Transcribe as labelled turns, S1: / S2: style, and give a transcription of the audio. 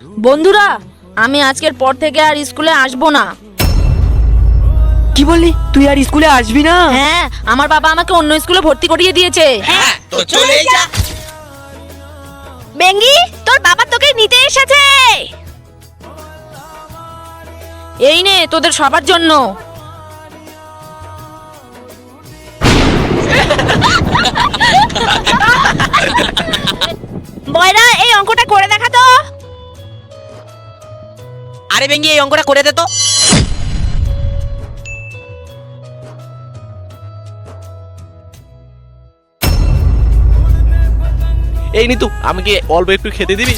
S1: বন্ধুরা, আমি আজকের পর থেকে আর স্কুলে আসবো না।
S2: কি বললি? তুই আর স্কুলে আসবি না?
S1: হ্যাঁ, আমার বাবা আমাকে অন্য স্কুলে ভর্তি করিয়ে দিয়েছে।
S3: হ্যাঁ তো চলে যা।
S1: বেঙ্গি, তোর বাবা তোকে নিতে এসেছে। এই নে তোদের সবার জন্য। বয়রা, এই অঙ্কটা করে দেখা তো।
S3: আরে বেঙ্গি, এই অঙ্কটা করে দে তো।
S4: এই নিতু, আমাকে অল্প একটু খেতে দিবি?